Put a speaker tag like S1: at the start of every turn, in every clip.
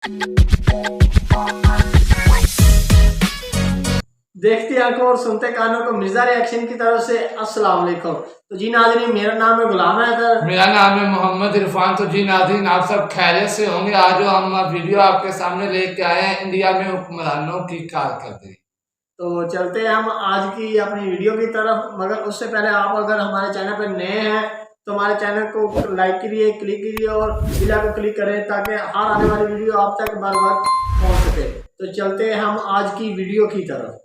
S1: देखती आंखों और सुनते कानों को मिर्जा रिएक्शन की तरफ से अस्सलाम वालेकुम। तो जी नाज़रीन, मेरा नाम है गुलाम हैदर।
S2: मेरा नाम है मोहम्मद इरफान। तो जी नाज़रीन, आप सब खैरियत से होंगे। आज जो हम वीडियो आपके सामने लेके आए हैं, इंडिया में हुक्मरानों की कारकर्दगी।
S1: तो चलते हैं हम आज की अपनी वीडियो की तरफ, मगर उससे पहले आप अगर हमारे चैनल पर नए हैं तो हमारे चैनल को लाइक करिए, क्लिक कीजिए और बेल को क्लिक करें ताकि हर आने वाली वीडियो आप तक बार बार पहुंच सके। तो चलते हैं हम आज की वीडियो की तरफ।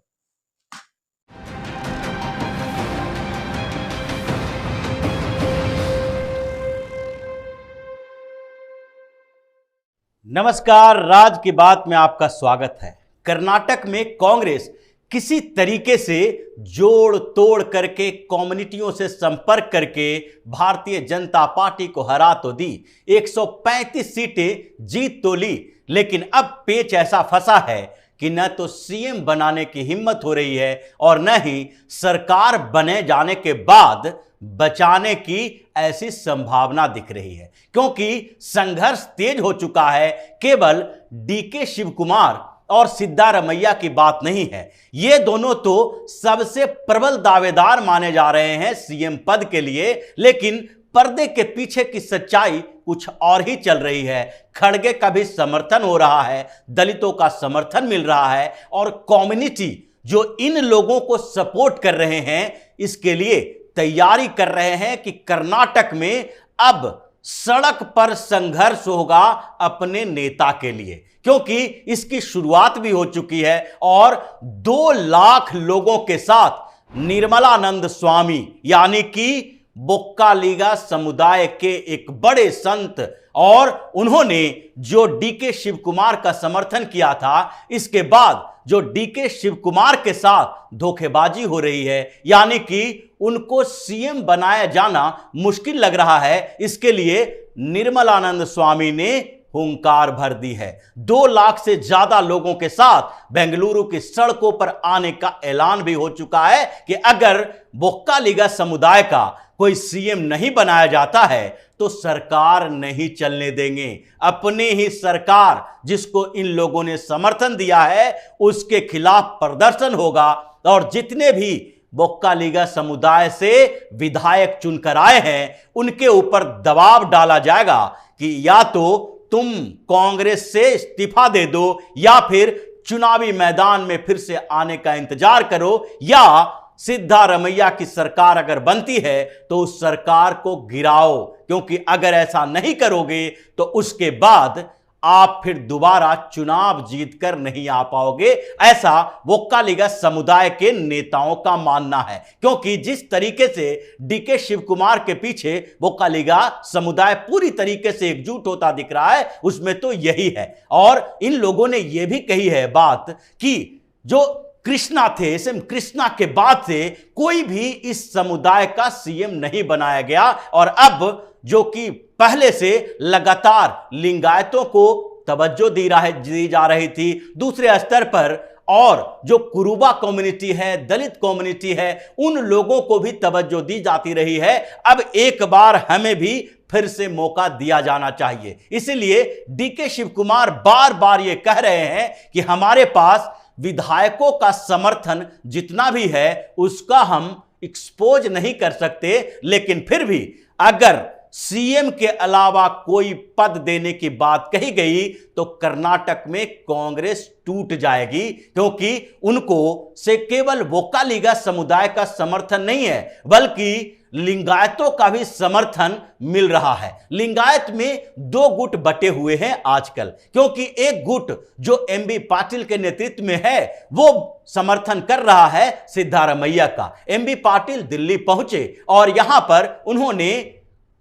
S3: नमस्कार, राज की बात में आपका स्वागत है। कर्नाटक में कांग्रेस किसी तरीके से जोड़ तोड़ करके कम्युनिटियों से संपर्क करके भारतीय जनता पार्टी को हरा तो दी, 135 सीटें जीत तो ली, लेकिन अब पेच ऐसा फंसा है कि न तो सीएम बनाने की हिम्मत हो रही है और न ही सरकार बने जाने के बाद बचाने की ऐसी संभावना दिख रही है, क्योंकि संघर्ष तेज हो चुका है। केवल डीके शिव कुमार और सिद्धारमैया की बात नहीं है, ये दोनों तो सबसे प्रबल दावेदार माने जा रहे हैं सीएम पद के लिए, लेकिन पर्दे के पीछे की सच्चाई कुछ और ही चल रही है। खड़गे का भी समर्थन हो रहा है, दलितों का समर्थन मिल रहा है और कम्युनिटी जो इन लोगों को सपोर्ट कर रहे हैं, इसके लिए तैयारी कर रहे हैं कि कर्नाटक में अब सड़क पर संघर्ष होगा अपने नेता के लिए, क्योंकि इसकी शुरुआत भी हो चुकी है और 2 लाख लोगों के साथ निर्मलानंद स्वामी यानी कि बोक्कालीगा समुदाय के एक बड़े संत, और उन्होंने जो डीके शिव कुमार का समर्थन किया था, इसके बाद जो डीके शिव कुमार के साथ धोखेबाजी हो रही है, यानी कि उनको सीएम बनाया जाना मुश्किल लग रहा है, इसके लिए निर्मलानंद स्वामी ने हुंकार भर दी है। 2 लाख से ज्यादा लोगों के साथ बेंगलुरु की सड़कों पर आने का ऐलान भी हो चुका है कि अगर बोक्कालीगा समुदाय का कोई सीएम नहीं बनाया जाता है तो सरकार नहीं चलने देंगे। अपने ही सरकार जिसको इन लोगों ने समर्थन दिया है उसके खिलाफ प्रदर्शन होगा और जितने भी बोक्कालीगा समुदाय से विधायक चुनकर आए हैं उनके ऊपर दबाव डाला जाएगा कि या तो तुम कांग्रेस से इस्तीफा दे दो या फिर चुनावी मैदान में फिर से आने का इंतजार करो, या सिद्धारमैया की सरकार अगर बनती है तो उस सरकार को गिराओ, क्योंकि अगर ऐसा नहीं करोगे तो उसके बाद आप फिर दोबारा चुनाव जीतकर नहीं आ पाओगे। ऐसा बोक्कालीगा समुदाय के नेताओं का मानना है, क्योंकि जिस तरीके से डीके शिव कुमार के पीछे बोक्कालीगा समुदाय पूरी तरीके से एकजुट होता दिख रहा है, उसमें तो यही है। और इन लोगों ने यह भी कही है बात कि जो कृष्णा थे, एसएम कृष्णा के बाद से कोई भी इस समुदाय का सीएम नहीं बनाया गया, और अब जो कि पहले से लगातार लिंगायतों को तवज्जो दी जा रही थी, दूसरे स्तर पर और जो कुरुबा कम्युनिटी है, दलित कम्युनिटी है, उन लोगों को भी तवज्जो दी जाती रही है। अब एक बार हमें भी फिर से मौका दिया जाना चाहिए। इसलिए डीके शिव कुमार बार बार ये कह रहे हैं कि हमारे पास विधायकों का समर्थन जितना भी है उसका हम एक्सपोज नहीं कर सकते, लेकिन फिर भी अगर सीएम के अलावा कोई पद देने की बात कही गई तो कर्नाटक में कांग्रेस टूट जाएगी, क्योंकि उनको से केवल बोक्कालीगा समुदाय का समर्थन नहीं है बल्कि लिंगायतों का भी समर्थन मिल रहा है। लिंगायत में 2 गुट बटे हुए हैं आजकल, क्योंकि एक गुट जो एमबी पाटिल के नेतृत्व में है वो समर्थन कर रहा है सिद्धारमैया का। एमबी पाटिल दिल्ली पहुंचे और यहां पर उन्होंने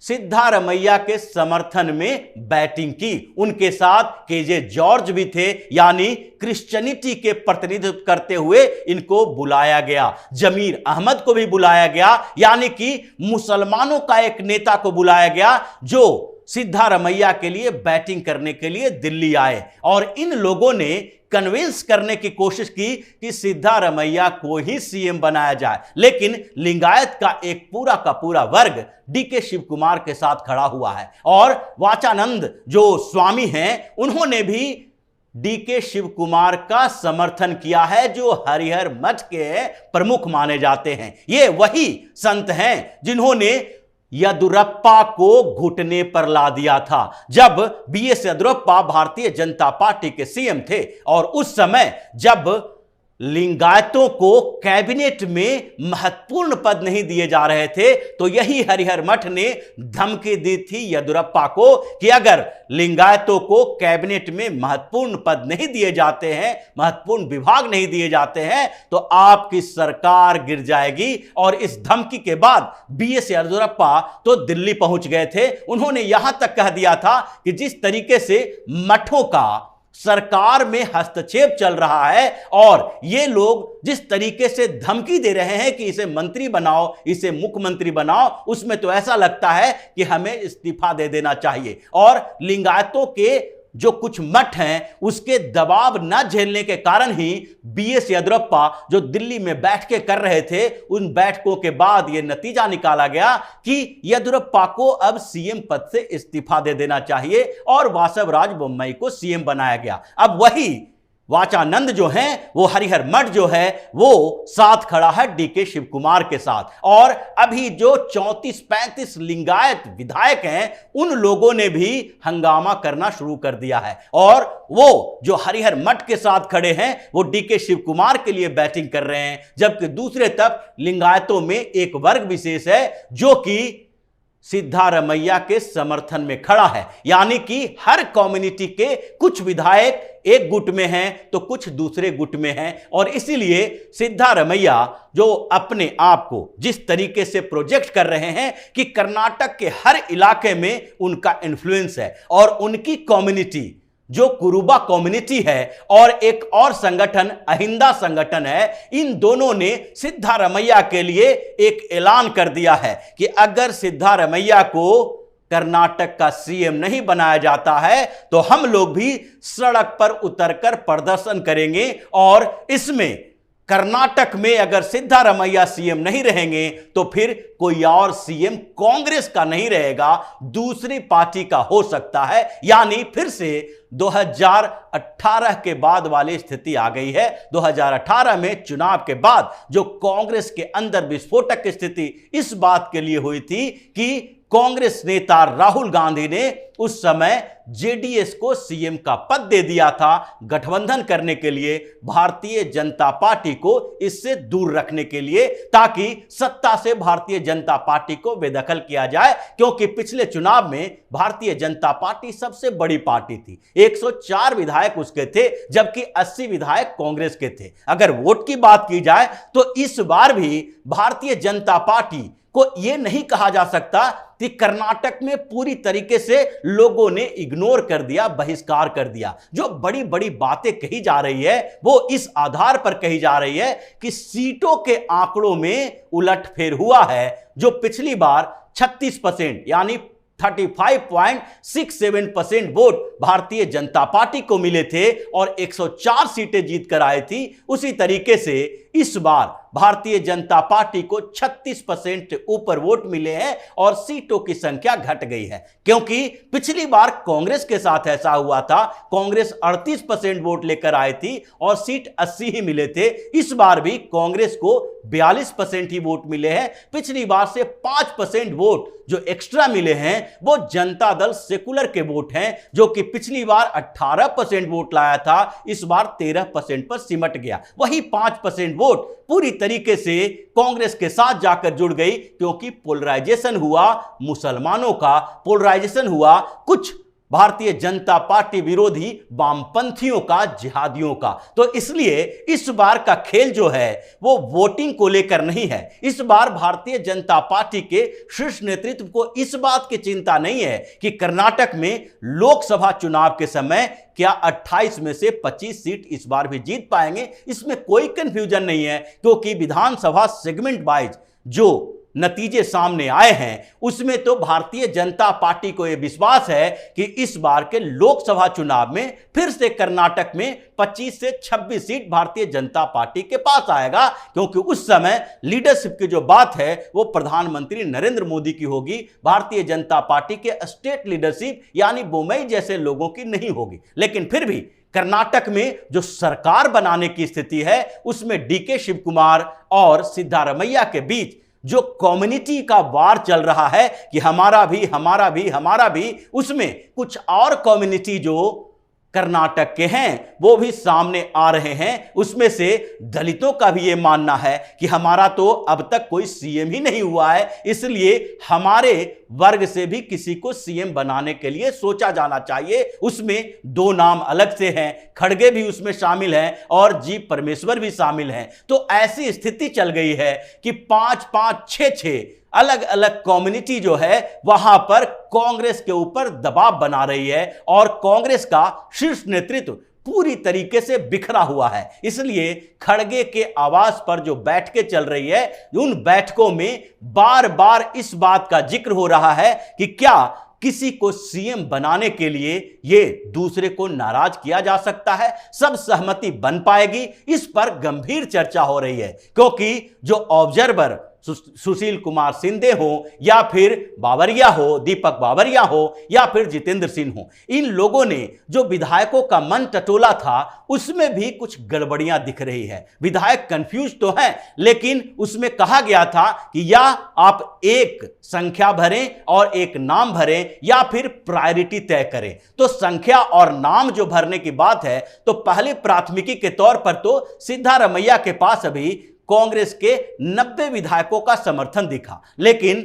S3: सिद्धारमैया के समर्थन में बैटिंग की। उनके साथ केजे जॉर्ज भी थे, यानी क्रिश्चियनिटी के प्रतिनिधित्व करते हुए इनको बुलाया गया। जमीर अहमद को भी बुलाया गया, यानी कि मुसलमानों का एक नेता को बुलाया गया जो सिद्धारमैया के लिए बैटिंग करने के लिए दिल्ली आए। और इन लोगों ने कन्विंस करने की कोशिश की कि सिद्धारमैया को ही सीएम बनाया जाए, लेकिन लिंगायत का एक पूरा का पूरा वर्ग डीके शिव कुमार के साथ खड़ा हुआ है और वाचानंद जो स्वामी हैं उन्होंने भी डीके शिव कुमार का समर्थन किया है, जो हरिहर मठ के प्रमुख माने जाते हैं। ये वही संत हैं जिन्होंने येदियुरप्पा को घुटने पर ला दिया था जब बीएस येदियुरप्पा भारतीय जनता पार्टी के सीएम थे और उस समय जब लिंगायतों को कैबिनेट में महत्वपूर्ण पद नहीं दिए जा रहे थे, तो यही हरिहर मठ ने धमकी दी थी येदियुरप्पा को कि अगर लिंगायतों को कैबिनेट में महत्वपूर्ण पद नहीं दिए जाते हैं, महत्वपूर्ण विभाग नहीं दिए जाते हैं, तो आपकी सरकार गिर जाएगी। और इस धमकी के बाद बीएस येदियुरप्पा तो दिल्ली पहुंच गए थे। उन्होंने यहां तक कह दिया था कि जिस तरीके से मठों का सरकार में हस्तक्षेप चल रहा है और ये लोग जिस तरीके से धमकी दे रहे हैं कि इसे मंत्री बनाओ, इसे मुख्यमंत्री बनाओ, उसमें तो ऐसा लगता है कि हमें इस्तीफा दे देना चाहिए। और लिंगायतों के जो कुछ मठ हैं उसके दबाव न झेलने के कारण ही बीएस येदियुरप्पा जो दिल्ली में बैठ के कर रहे थे, उन बैठकों के बाद यह नतीजा निकाला गया कि येदियुरप्पा को अब सीएम पद से इस्तीफा दे देना चाहिए और वासवराज बोम्मई को सीएम बनाया गया। अब वही वाचानंद जो हैं वो हरिहर मठ जो है वो साथ खड़ा है डीके शिव कुमार के साथ। और अभी जो 34-35 लिंगायत विधायक हैं उन लोगों ने भी हंगामा करना शुरू कर दिया है और वो जो हरिहर मठ के साथ खड़े हैं वो डीके शिव कुमार के लिए बैटिंग कर रहे हैं, जबकि दूसरे तरफ लिंगायतों में एक वर्ग विशेष है जो कि सिद्धारमैया के समर्थन में खड़ा है। यानी कि हर कम्युनिटी के कुछ विधायक एक गुट में हैं तो कुछ दूसरे गुट में हैं और इसीलिए सिद्धारमैया जो अपने आप को जिस तरीके से प्रोजेक्ट कर रहे हैं कि कर्नाटक के हर इलाके में उनका इन्फ्लुएंस है और उनकी कम्युनिटी जो कुरुबा कम्युनिटी है और एक और संगठन अहिंदा संगठन है, इन दोनों ने सिद्धारमैया के लिए एक ऐलान कर दिया है कि अगर सिद्धारमैया को कर्नाटक का सीएम नहीं बनाया जाता है तो हम लोग भी सड़क पर उतरकर प्रदर्शन करेंगे और इसमें कर्नाटक में अगर सिद्धारमैया सीएम नहीं रहेंगे तो फिर कोई और सीएम कांग्रेस का नहीं रहेगा, दूसरी पार्टी का हो सकता है। यानी फिर से 2018 के बाद वाली स्थिति आ गई है। 2018 में चुनाव के बाद जो कांग्रेस के अंदर विस्फोटक की स्थिति इस बात के लिए हुई थी कि कांग्रेस नेता राहुल गांधी ने उस समय जेडीएस को सीएम का पद दे दिया था, गठबंधन करने के लिए, भारतीय जनता पार्टी को इससे दूर रखने के लिए, ताकि सत्ता से भारतीय जनता पार्टी को बेदखल किया जाए। क्योंकि पिछले चुनाव में भारतीय जनता पार्टी सबसे बड़ी पार्टी थी, 104 विधायक उसके थे जबकि 80 विधायक कांग्रेस के थे। अगर वोट की बात की जाए तो इस बार भी भारतीय जनता पार्टी को यह नहीं कहा जा सकता कि कर्नाटक में पूरी तरीके से लोगों ने इग्नोर कर दिया, बहिष्कार कर दिया। जो बड़ी बड़ी बातें कही जा रही है वो इस आधार पर कही जा रही है कि सीटों के आंकड़ों में उलटफेर हुआ है। जो पिछली बार 36% यानी 35.67% वोट भारतीय जनता पार्टी को मिले थे और 104 सीटें जीत कर आए थी, उसी तरीके से इस बार भारतीय जनता पार्टी को 36% ऊपर वोट मिले हैं और सीटों की संख्या घट गई है। क्योंकि पिछली बार कांग्रेस के साथ ऐसा हुआ था, कांग्रेस 38% वोट लेकर आई थी और सीट 80 ही मिले थे। इस बार भी कांग्रेस को 42% ही वोट मिले हैं। पिछली बार से 5% वोट जो एक्स्ट्रा मिले हैं वो जनता दल सेकुलर के वोट हैं, जो कि पिछली बार 18% वोट लाया था, इस बार 13% पर सिमट गया। वही 5% वोट पूरी तरीके से कांग्रेस के साथ जाकर जुड़ गई, क्योंकि पोलराइजेशन हुआ मुसलमानों का, पोलराइजेशन हुआ कुछ भारतीय जनता पार्टी विरोधी वामपंथियों का, जिहादियों का। तो इसलिए इस बार का खेल जो है वो वोटिंग को लेकर नहीं है। इस बार भारतीय जनता पार्टी के शीर्ष नेतृत्व को इस बात की चिंता नहीं है कि कर्नाटक में लोकसभा चुनाव के समय क्या 28 में से 25 सीट इस बार भी जीत पाएंगे। इसमें कोई कंफ्यूजन नहीं है, क्योंकि विधानसभा सेगमेंट वाइज जो नतीजे सामने आए हैं उसमें तो भारतीय जनता पार्टी को यह विश्वास है कि इस बार के लोकसभा चुनाव में फिर से कर्नाटक में 25 से 26 सीट भारतीय जनता पार्टी के पास आएगा, क्योंकि उस समय लीडरशिप की जो बात है वो प्रधानमंत्री नरेंद्र मोदी की होगी, भारतीय जनता पार्टी के स्टेट लीडरशिप यानी बोमई जैसे लोगों की नहीं होगी। लेकिन फिर भी कर्नाटक में जो सरकार बनाने की स्थिति है उसमें डीके शिव कुमार और सिद्धारमैया के बीच जो कम्युनिटी का वार चल रहा है कि हमारा भी, उसमें कुछ और कम्युनिटी जो कर्नाटक के हैं वो भी सामने आ रहे हैं। उसमें से दलितों का भी ये मानना है कि हमारा तो अब तक कोई सीएम ही नहीं हुआ है, इसलिए हमारे वर्ग से भी किसी को सीएम बनाने के लिए सोचा जाना चाहिए। उसमें 2 नाम अलग से हैं, खड़गे भी उसमें शामिल हैं और जी परमेश्वर भी शामिल हैं। तो ऐसी स्थिति चल गई है कि 5-5, 6-6 अलग अलग कम्युनिटी जो है वहां पर कांग्रेस के ऊपर दबाव बना रही है और कांग्रेस का शीर्ष नेतृत्व पूरी तरीके से बिखरा हुआ है। इसलिए खड़गे के आवास पर जो बैठकें चल रही है उन बैठकों में बार बार इस बात का जिक्र हो रहा है कि क्या किसी को सीएम बनाने के लिए ये दूसरे को नाराज किया जा सकता है, सब सहमति बन पाएगी, इस पर गंभीर चर्चा हो रही है। क्योंकि जो ऑब्जर्वर सुशील कुमार शिंदे हो या फिर बावरिया हो, दीपक बावरिया हो या फिर जितेंद्र सिंह हो, इन लोगों ने जो विधायकों का मन टटोला था उसमें भी कुछ गड़बड़ियां दिख रही है। विधायक कंफ्यूज तो हैं, लेकिन उसमें कहा गया था कि या आप एक संख्या भरें और एक नाम भरें या फिर प्रायोरिटी तय करें। तो संख्या और नाम जो भरने की बात है तो पहले प्राथमिकी के तौर पर तो सिद्धारमैया के पास अभी कांग्रेस के 90 विधायकों का समर्थन दिखा, लेकिन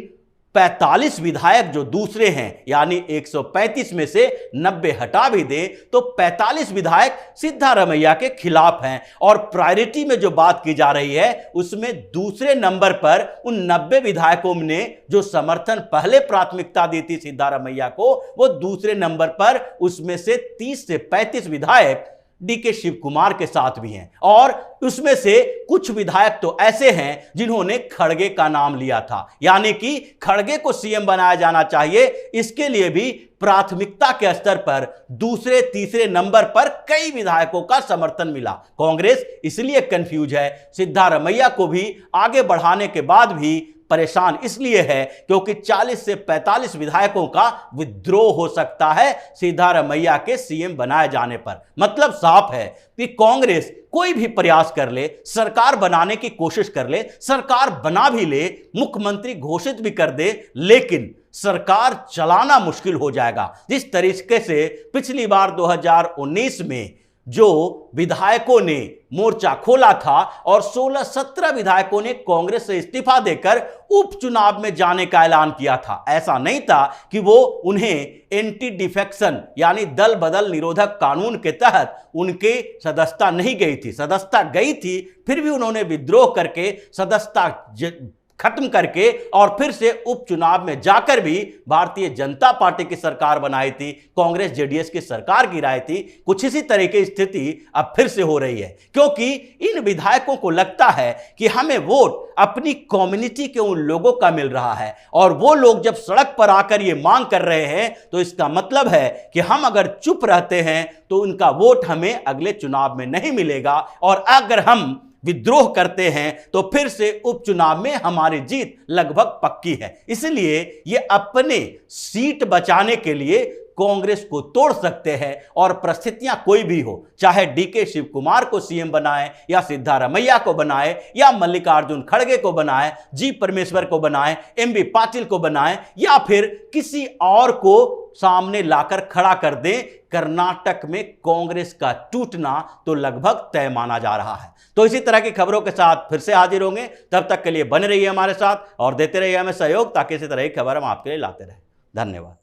S3: 45 विधायक जो दूसरे हैं यानी 135 में से 90 हटा भी दे तो 45 विधायक सिद्धारमैया के खिलाफ हैं। और प्रायोरिटी में जो बात की जा रही है उसमें दूसरे नंबर पर उन 90 विधायकों ने जो समर्थन पहले प्राथमिकता दी थी सिद्धारमैया को, वो दूसरे नंबर पर उसमें से 30 से 35 विधायक डीके शिव कुमार के साथ भी हैं। और उसमें से कुछ विधायक तो ऐसे हैं जिन्होंने खड़गे का नाम लिया था, यानी कि खड़गे को सीएम बनाया जाना चाहिए। इसके लिए भी प्राथमिकता के स्तर पर दूसरे तीसरे नंबर पर कई विधायकों का समर्थन मिला। कांग्रेस इसलिए कंफ्यूज है, सिद्धारमैया को भी आगे बढ़ाने के बाद भी परेशान इसलिए है क्योंकि 40 से 45 विधायकों का विद्रोह हो सकता है सिद्धारमैया के सीएम बनाए जाने पर। मतलब साफ है कि कांग्रेस कोई भी प्रयास कर ले, सरकार बनाने की कोशिश कर ले, सरकार बना भी ले, मुख्यमंत्री घोषित भी कर दे, लेकिन सरकार चलाना मुश्किल हो जाएगा। जिस तरीके से पिछली बार 2019 में जो विधायकों ने मोर्चा खोला था और 16-17 विधायकों ने कांग्रेस से इस्तीफा देकर उपचुनाव में जाने का ऐलान किया था। ऐसा नहीं था कि वो उन्हें एंटी डिफेक्शन यानी दल बदल निरोधक कानून के तहत उनके सदस्यता नहीं गई थी, सदस्यता गई थी, फिर भी उन्होंने विद्रोह करके सदस्यता खत्म करके और फिर से उपचुनाव में जाकर भी भारतीय जनता पार्टी की सरकार बनाई थी, कांग्रेस जेडीएस की सरकार गिराई थी। कुछ इसी तरह की स्थिति अब फिर से हो रही है क्योंकि इन विधायकों को लगता है कि हमें वोट अपनी कम्युनिटी के उन लोगों का मिल रहा है और वो लोग जब सड़क पर आकर ये मांग कर रहे हैं तो इसका मतलब है कि हम अगर चुप रहते हैं तो उनका वोट हमें अगले चुनाव में नहीं मिलेगा और अगर हम विद्रोह करते हैं तो फिर से उपचुनाव में हमारी जीत लगभग पक्की है। इसलिए ये अपने सीट बचाने के लिए कांग्रेस को तोड़ सकते हैं और परिस्थितियां कोई भी हो, चाहे डीके शिव कुमार को सीएम बनाए या सिद्धारमैया को बनाए या मल्लिकार्जुन खड़गे को बनाए, जी परमेश्वर को बनाए, एमबी पाटिल को बनाए या फिर किसी और को सामने लाकर खड़ा कर दें, कर्नाटक में कांग्रेस का टूटना तो लगभग तय माना जा रहा है। तो इसी तरह की खबरों के साथ फिर से हाजिर होंगे, तब तक के लिए बने रहिए हमारे साथ और देते रहिए हमें सहयोग ताकि इसी तरह की खबर हम आपके लिए लाते रहें। धन्यवाद।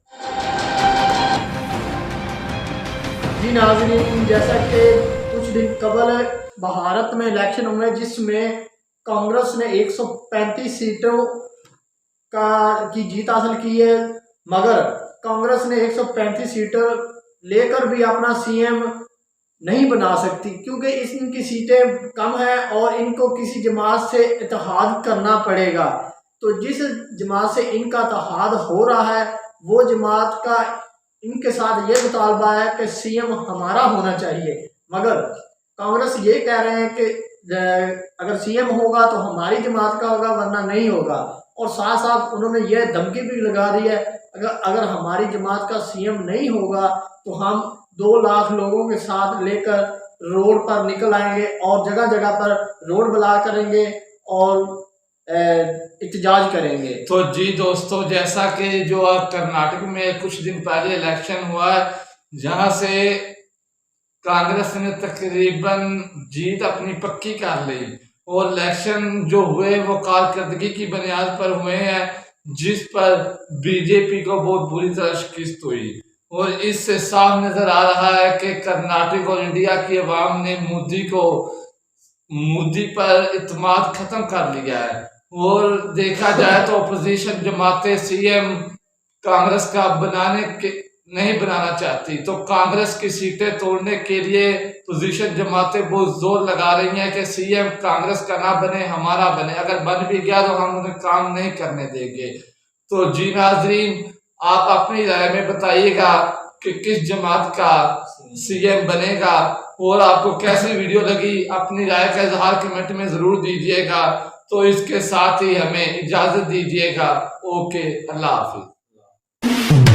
S1: जी नाज़रीन, जैसा कि कुछ दिन कबल भारत में इलेक्शन हुए जिसमें कांग्रेस ने 135 सीटों की जीत हासिल की है, मगर कांग्रेस ने 135 सीटें लेकर भी अपना सीएम नहीं बना सकती क्योंकि इनकी सीटें कम हैं और इनको किसी जमात से इत्तेहाद करना पड़ेगा। तो जिस जमात से इनका इत्तेहाद हो रहा है वो जमात का इनके साथ ये मुतालबा है कि सीएम हमारा होना चाहिए, मगर कांग्रेस ये कह रहे हैं कि अगर सीएम होगा तो हमारी जमात का होगा वरना नहीं होगा। और साथ साथ उन्होंने ये धमकी भी लगा दी है अगर हमारी जमात का सीएम नहीं होगा तो हम 2 लाख लोगों के साथ लेकर रोड पर निकल आएंगे और जगह जगह पर रोड ब्लॉक करेंगे और एहतजाज करेंगे।
S2: तो जी दोस्तों, जैसा कि जो कर्नाटक में कुछ दिन पहले इलेक्शन हुआ है, जहां से कांग्रेस ने तकरीबन जीत अपनी पक्की कर ली और इलेक्शन जो हुए वो कारकर्दगी की बुनियाद पर हुए हैं, जिस पर बीजेपी को बहुत बुरी तरह शिकस्त हुई। और इससे साफ नजर आ रहा है कि कर्नाटक और इंडिया की अवाम ने मोदी पर इत्मीनान खत्म कर लिया है। और देखा जाए तो अपोजिशन जमातें सीएम कांग्रेस का नहीं बनाना चाहती, तो कांग्रेस की सीटें तोड़ने के लिए अपोजिशन जमातें बहुत जोर लगा रही हैं कि सीएम कांग्रेस का ना बने, हमारा बने। अगर बन भी गया तो हम उन्हें काम नहीं करने देंगे। तो जी नाजरीन, आप अपनी राय में बताइएगा कि किस जमात का सीएम बनेगा और आपको कैसी वीडियो लगी, अपनी राय का इजहार कमेंट में जरूर दीजिएगा। तो इसके साथ ही हमें इजाजत दीजिएगा। ओके, अल्लाह हाफिज।